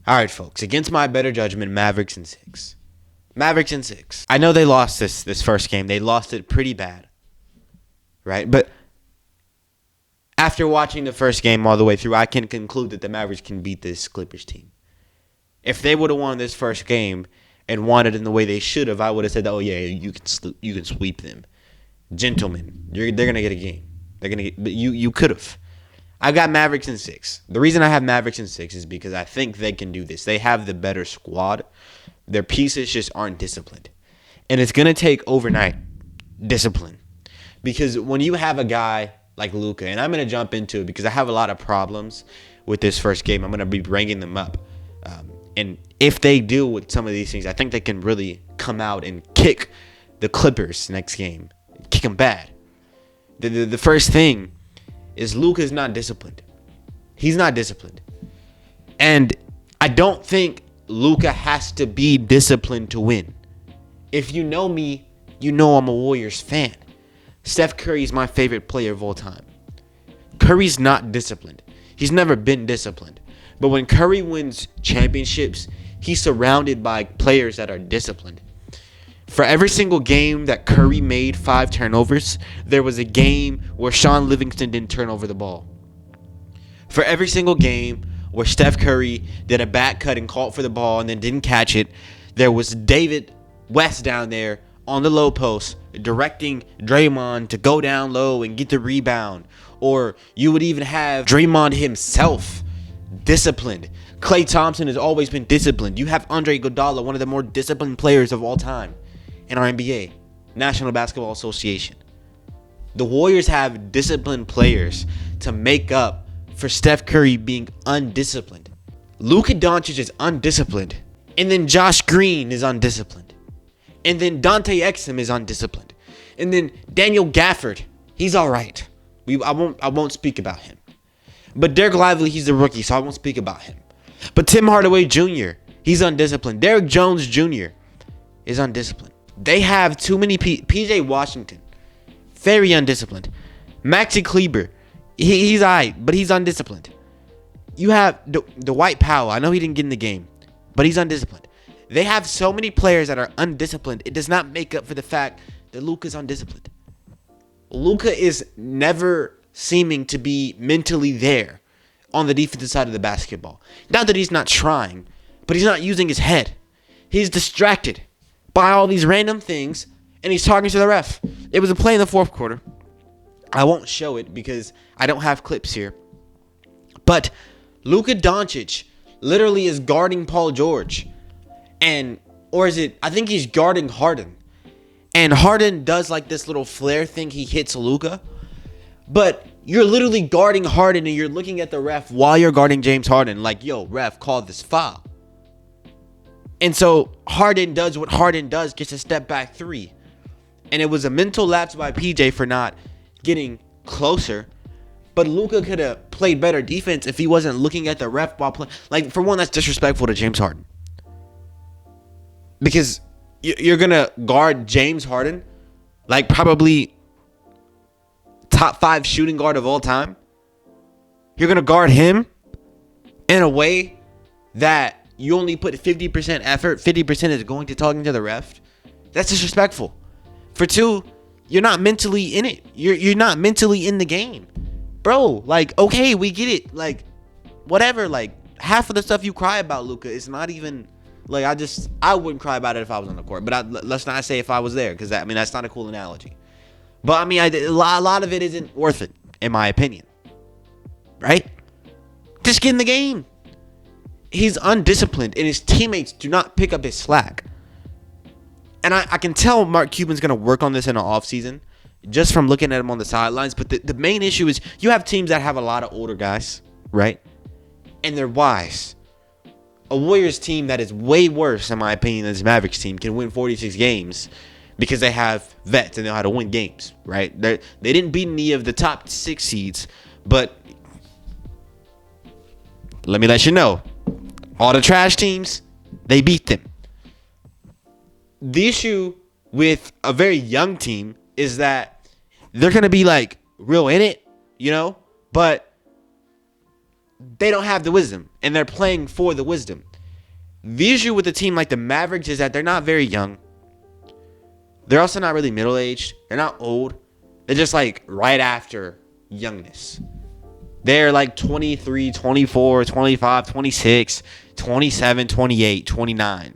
All right, folks. Against my better judgment, Mavericks in 6. Mavericks in 6. I know they lost this first game. They lost it pretty bad, right? But after watching the first game all the way through, I can conclude that the Mavericks can beat this Clippers team. If they would have won this first game and won it in the way they should have, I would have said, "Oh yeah, you can sweep them, gentlemen. They're gonna get a game. But you could have." I got Mavericks in 6. The reason I have Mavericks in 6 is because I think they can do this. They have the better squad. Their pieces just aren't disciplined. And it's going to take overnight discipline. Because when you have a guy like Luka, and I'm going to jump into it because I have a lot of problems with this first game. I'm going to be bringing them up. And if they deal with some of these things, I think they can really come out and kick the Clippers next game. Kick them bad. The first thing is Luka's not disciplined. He's not disciplined. And I don't think Luka has to be disciplined to win. If you know me, you know I'm a Warriors fan. Steph Curry is my favorite player of all time. Curry's not disciplined. He's never been disciplined. But when Curry wins championships, he's surrounded by players that are disciplined. For every single game that Curry made 5 turnovers, there was a game where Sean Livingston didn't turn over the ball. For every single game where Steph Curry did a back cut and called for the ball and then didn't catch it, there was David West down there on the low post directing Draymond to go down low and get the rebound. Or you would even have Draymond himself disciplined. Klay Thompson has always been disciplined. You have Andre Iguodala, one of the more disciplined players of all time in our NBA, National Basketball Association. The Warriors have disciplined players to make up for Steph Curry being undisciplined. Luka Doncic is undisciplined. And then Josh Green is undisciplined. And then Dante Exum is undisciplined. And then Daniel Gafford, he's all right. I won't speak about him. But Derek Lively, he's a rookie, so I won't speak about him. But Tim Hardaway Jr., he's undisciplined. Derek Jones Jr. is undisciplined. They have too many PJ Washington, very undisciplined. Maxi Kleber, he's all right, but he's undisciplined. You have Dwight Powell. I know he didn't get in the game, but he's undisciplined. They have so many players that are undisciplined. It does not make up for the fact that Luka's undisciplined. Luka is never seeming to be mentally there on the defensive side of the basketball. Not that he's not trying, but he's not using his head. He's distracted by all these random things, and he's talking to the ref. It was a play in the fourth quarter. I won't show it because I don't have clips here. But Luka Doncic literally is guarding Paul George. I think he's guarding Harden. And Harden does like this little flare thing. He hits Luka. But you're literally guarding Harden and you're looking at the ref while you're guarding James Harden. Like, yo, ref, call this foul. And so Harden does what Harden does, gets a step back 3. And it was a mental lapse by PJ for not getting closer. But Luka could have played better defense if he wasn't looking at the ref while playing. Like, for one, that's disrespectful to James Harden. Because you're going to guard James Harden, like probably top 5 shooting guard of all time. You're going to guard him in a way that you only put 50% effort, 50% is going to talking to the ref. That's disrespectful. For 2, you're not mentally in it. You're not mentally in the game. Bro, like, okay, we get it. Like, whatever. Like, half of the stuff you cry about, Luka, is not even, like, I wouldn't cry about it if I was on the court. But let's not say if I was there, because, that's not a cool analogy. But, a lot of it isn't worth it, in my opinion. Right? Just get in the game. He's undisciplined, and his teammates do not pick up his slack. And I can tell Mark Cuban's going to work on this in the offseason, just from looking at him on the sidelines. But the main issue is you have teams that have a lot of older guys, right? And they're wise. A Warriors team that is way worse, in my opinion, than this Mavericks team can win 46 games because they have vets and they know how to win games, right? They didn't beat any of the top 6 seeds, but let me let you know, all the trash teams, they beat them. The issue with a very young team is that they're going to be like real in it, but they don't have the wisdom and they're playing for the wisdom. The issue with a team like the Mavericks is that they're not very young. They're also not really middle-aged. They're not old. They're just like right after youngness. They're like 23, 24, 25, 26, 27, 28, 29.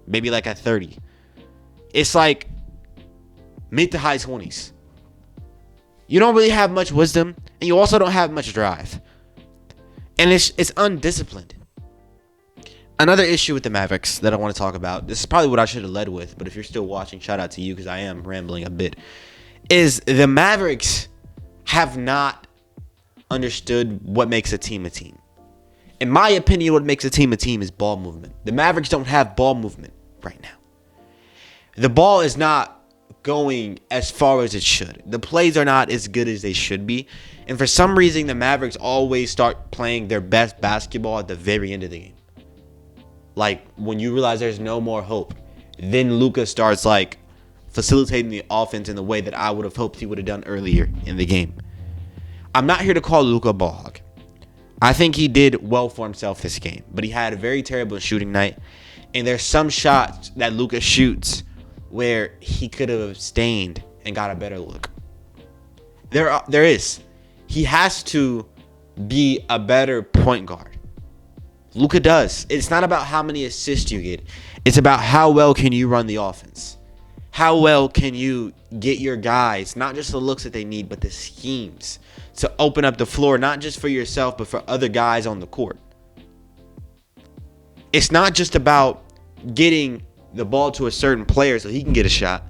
Maybe like at 30. It's like mid to high 20s. You don't really have much wisdom, and you also don't have much drive. And it's undisciplined. Another issue with the Mavericks that I want to talk about, this is probably what I should have led with, but if you're still watching, shout out to you because I am rambling a bit, is the Mavericks have not understood what makes a team a team. In my opinion, what makes a team is ball movement. The Mavericks don't have ball movement right now. The ball is not going as far as it should. The plays are not as good as they should be. And for some reason, the Mavericks always start playing their best basketball at the very end of the game. Like, when you realize there's no more hope, then Luka starts, like, facilitating the offense in the way that I would have hoped he would have done earlier in the game. I'm not here to call Luka a ball hog. I think he did well for himself this game, but he had a very terrible shooting night. And there's some shots that Luka shoots where he could have abstained and got a better look. There is. He has to be a better point guard. Luka does. It's not about how many assists you get. It's about how well can you run the offense. How well can you get your guys, not just the looks that they need, but the schemes to open up the floor, not just for yourself, but for other guys on the court. It's not just about getting the ball to a certain player so he can get a shot.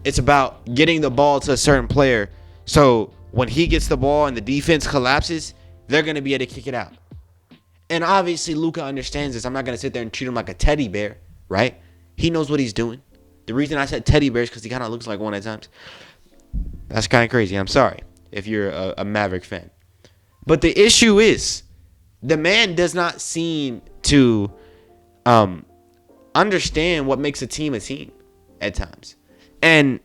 It's about getting the ball to a certain player so when he gets the ball and the defense collapses, they're going to be able to kick it out. And obviously, Luka understands this. I'm not going to sit there and treat him like a teddy bear, right? He knows what he's doing. The reason I said teddy bear is because he kind of looks like one at times. That's kind of crazy. I'm sorry if you're a Maverick fan. But the issue is, the man does not seem to understand what makes a team at times. And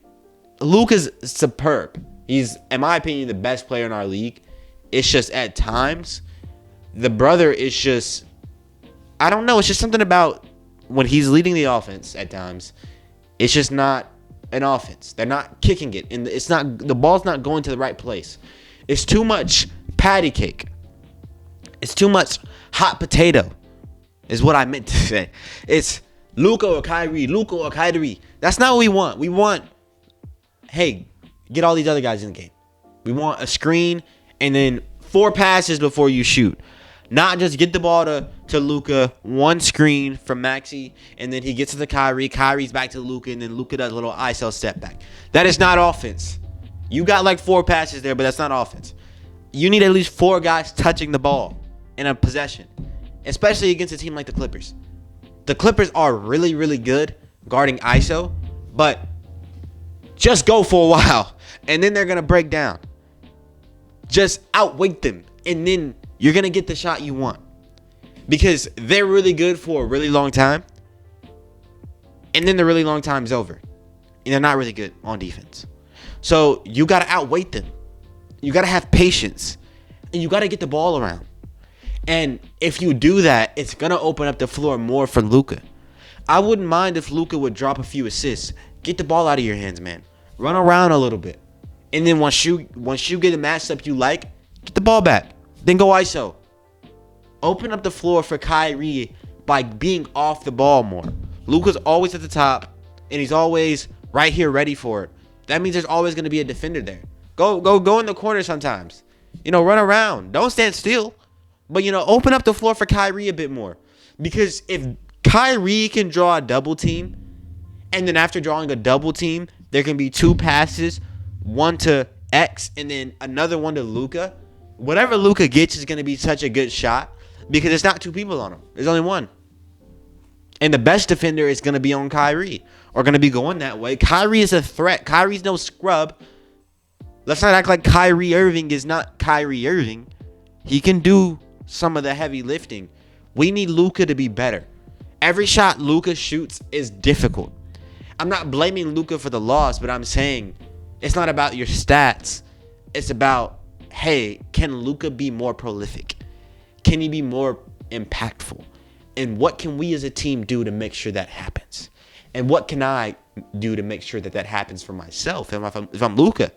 Luka's superb. He's, in my opinion, the best player in our league. It's just at times, the brother is just, I don't know. It's just something about when he's leading the offense at times. It's just not an offense. They're not kicking it. And it's not, the ball's not going to the right place. It's too much patty cake. It's too much hot potato is what I meant to say. It's Luka or Kyrie, Luka or Kyrie. That's not what we want. We want, hey, get all these other guys in the game. We want a screen and then 4 passes before you shoot. Not just get the ball to Luka, one screen from Maxey, and then he gets to the Kyrie. Kyrie's back to Luka, and then Luka does a little ISO step back. That is not offense. You got like 4 passes there, but that's not offense. You need at least 4 guys touching the ball in a possession, especially against a team like the Clippers. The Clippers are really, really good guarding ISO, but just go for a while, and then they're going to break down. Just outweight them, and then you're going to get the shot you want. Because they're really good for a really long time. And then the really long time is over. And they're not really good on defense. So you got to outweight them. You got to have patience. And you got to get the ball around. And if you do that, it's going to open up the floor more for Luka. I wouldn't mind if Luka would drop a few assists. Get the ball out of your hands, man. Run around a little bit. And then once you get a matchup you like, get the ball back. Then go ISO. Open up the floor for Kyrie by being off the ball more. Luka's always at the top, and he's always right here ready for it. That means there's always going to be a defender there. Go in the corner sometimes. Run around. Don't stand still. But, open up the floor for Kyrie a bit more. Because if Kyrie can draw a double team, and then after drawing a double team, there can be 2 passes, one to X, and then another one to Luka. Whatever Luka gets is going to be such a good shot because it's not 2 people on him. There's only one. And the best defender is going to be on Kyrie or going to be going that way. Kyrie is a threat. Kyrie's no scrub. Let's not act like Kyrie Irving is not Kyrie Irving. He can do some of the heavy lifting. We need Luka to be better. Every shot Luka shoots is difficult. I'm not blaming Luka for the loss, but I'm saying it's not about your stats. It's about, hey, can Luka be more prolific? Can he be more impactful? And what can we as a team do to make sure that happens? And what can I do to make sure that that happens for myself? If I'm Luka,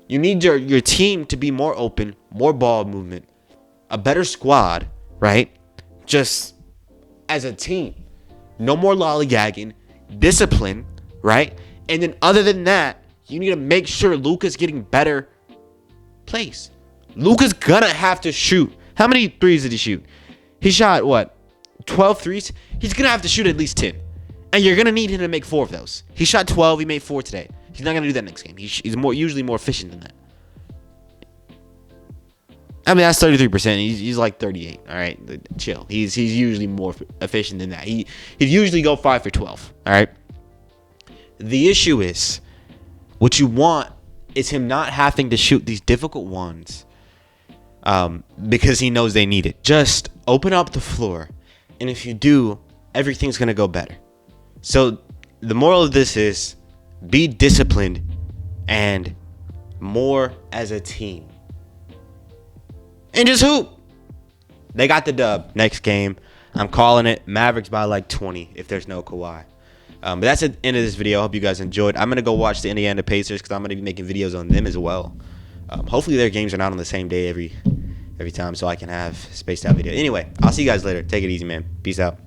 you need your team to be more open, more ball movement, a better squad, right? Just as a team. No more lollygagging, discipline, right? And then other than that, you need to make sure Luka's getting better plays. Luka's gonna have to shoot. How many threes did he shoot? He shot, what, 12 threes? He's gonna have to shoot at least 10. And you're gonna need him to make 4 of those. He shot 12, he made 4 today. He's not gonna do that next game. He's usually more efficient than that. I mean, that's 33%. He's like 38. All right, chill. He's usually more efficient than that. He'd usually go 5 for 12. All right. The issue is, what you want is him not having to shoot these difficult ones, because he knows they need it. Just open up the floor, and if you do, everything's gonna go better. So the moral of this is, be disciplined and more as a team. And just hoop. They got the dub. Next game, I'm calling it Mavericks by like 20 if there's no Kawhi. But that's the end of this video. I hope you guys enjoyed. I'm going to go watch the Indiana Pacers because I'm going to be making videos on them as well. Hopefully their games are not on the same day every time so I can have spaced out video. Anyway, I'll see you guys later. Take it easy, man. Peace out.